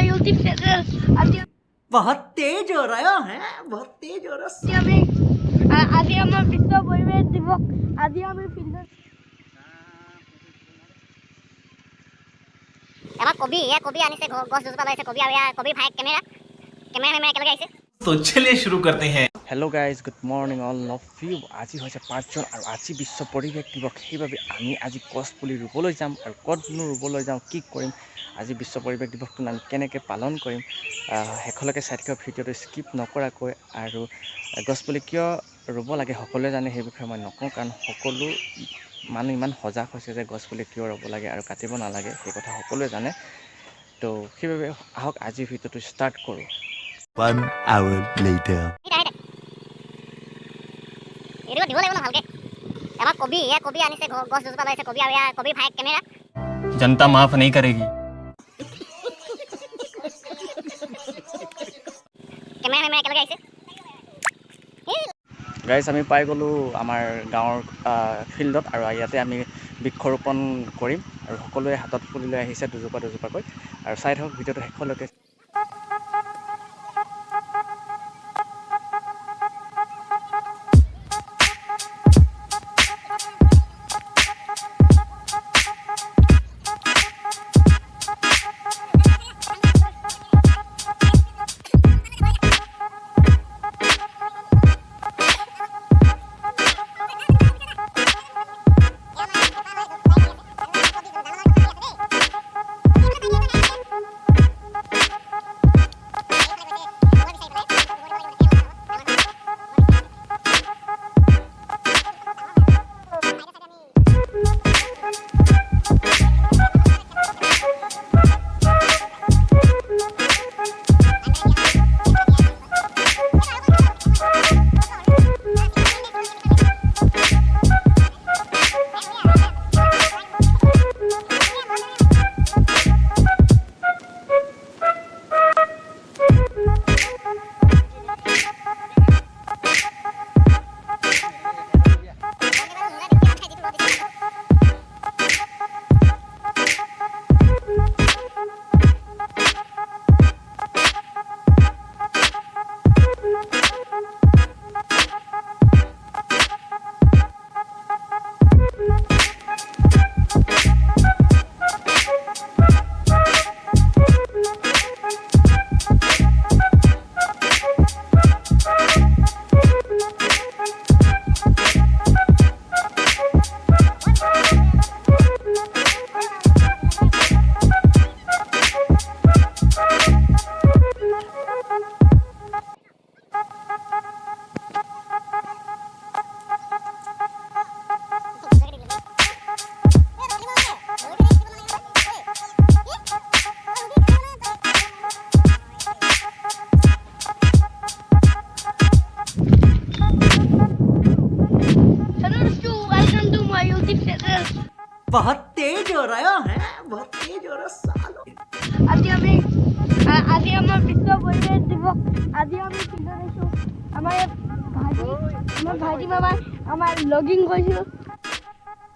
YouTube channel आज बहुत तेज हो रहा है, बहुत तेज हो रहा আমি আজি আমাৰ বিশ্ব পৰিৱেশ দিৱস আজি আমি ফিল্ডত এবাৰ কবি আনিছে গছ দুজোপা লগাইছে কবি আৰু কবি ভাই কেমেৰা একেলগে আহিছে। तो चलिए शुरू करते हैं। Hello guys good morning all of you আজি হৈছে 5 জুন আৰু আজি বিশ্ব পৰিৱেশ দিৱস সেইবাবে আমি আজি গছ পুলি ৰুবলৈ যাম আৰু ক'তনো ৰুবলৈ যাওঁ কি কৰিম আজি বিশ্ব পৰিৱেশ দিৱসটো আমি কেনেকৈ পালন কৰিম শেষলৈকে চাই থকা ভিডিঅ'টো স্কিপ নকৰাকৈ আৰু গছ পুলি কিয় ৰুব লাগে সকলোৱে জানে সেই বিষয়ে মই নকওঁ কাৰণ সকলো মানুহ ইমান সজাগ হৈছে যে গছ পুলি কিয় ৰুব লাগে আৰু কাটিব নালাগে সেই কথা সকলোৱে জানে তো সেইবাবে আহক আজি ভিডিঅ'টো ষ্টাৰ্ট কৰোঁ। 1 hour later. এৰিব দিব লাগিব না ভালকে এবাৰ কবি আনিছে গছ দুজোপা লগাইছে কবি আৰু কবি ভাই কেমেৰা जनता माफ नहीं करेगी। কেমেৰা একেলগে আহিছে। গাইজ আমি পাই গ'লোঁ আমাৰ গাঁৱৰ ফিল্ডত আৰু ইয়াতে আমি বৃক্ষৰোপণ কৰিম আৰু সকলোৱে হাতত পুলি লৈ আহিছে দুজোপাকৈ আৰু চাই থাকক ভিডিঅ'টো শেষলৈকে। बहुत तेज हो रहा है, बहुत तेज हो रहा सालो। আজি আমাৰ বিশ্ব পৰিৱেশ দিৱস আজি আমি ফিল্ডত আহিছোঁ আমাৰ ভাইটি মামা আমাৰ লগিং কৰিছোঁ।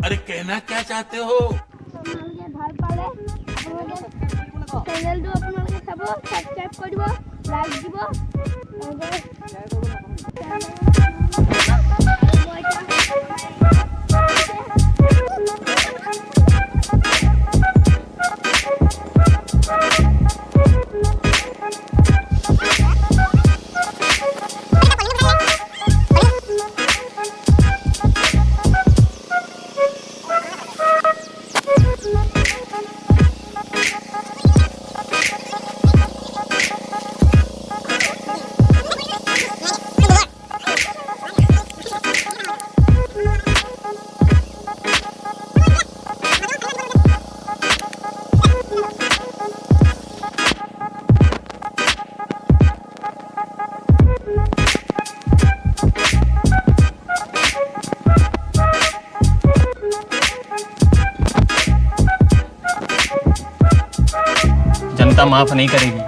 अरे कहना क्या चाहते हो? আপোনালোকে ভাল পালে আপোনালোকে চেনেলটো আপোনালোকে চাব ছাবস্ক্ৰাইব কৰিব লাইক দিব जनता माफ नहीं करेगी।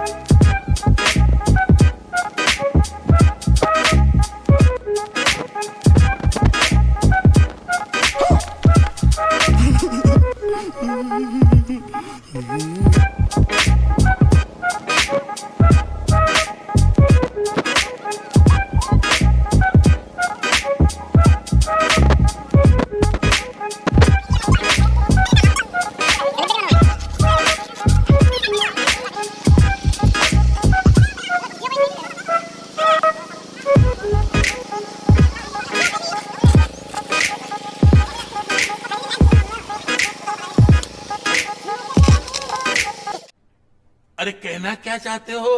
अरे कहना क्या चाहते हो?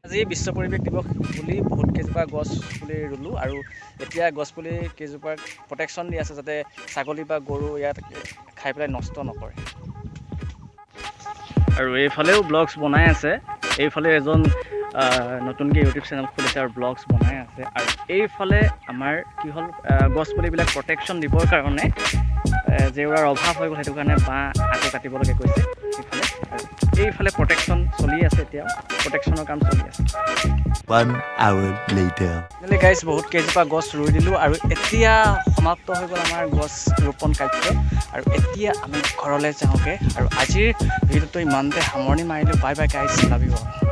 আজি বিশ্ব পৰিৱেশ দিৱস বুলি বহুত কেইজোপা গছ পুলি ৰুলোঁ আৰু এতিয়া গছ পুলি কেইজোপাক প্ৰটেকশ্যন দি আছে যাতে ছাগলী বা গৰু ইয়াত খাই পেলাই নষ্ট নকৰে। আৰু এইফালেও ব্লগছ বনাই আছে, এইফালে এজন নতুনকৈ ইউটিউব চেনেল খুলিছে আৰু ব্লগছ বনাই আছে। আৰু এইফালে আমাৰ কি হ'ল গছ পুলিবিলাক প্ৰটেকশ্যন দিবৰ কাৰণে জেওৰাৰ অভাৱ হৈ গ'ল, সেইটো কাৰণে বাঁহ আকৌ কাটিবলগীয়া কৈছে সেইফালে। আৰু এইফালে প্ৰটেকশ্যন চলি আছে, এতিয়াও প্ৰটেকশ্যনৰ কাম চলি আছে। 1 hour later. গাইজ বহুত কেইজোপা গছ ৰুই দিলোঁ আৰু এতিয়া সমাপ্ত হৈ গ'ল আমাৰ গছ ৰোপণ কাৰ্য। আৰু এতিয়া আমি ঘৰলৈ যাওঁগৈ আৰু আজিৰ ভিডিঅ'টো ইমানতে সামৰণি মাৰিলোঁ। Bye bye guys, love you all.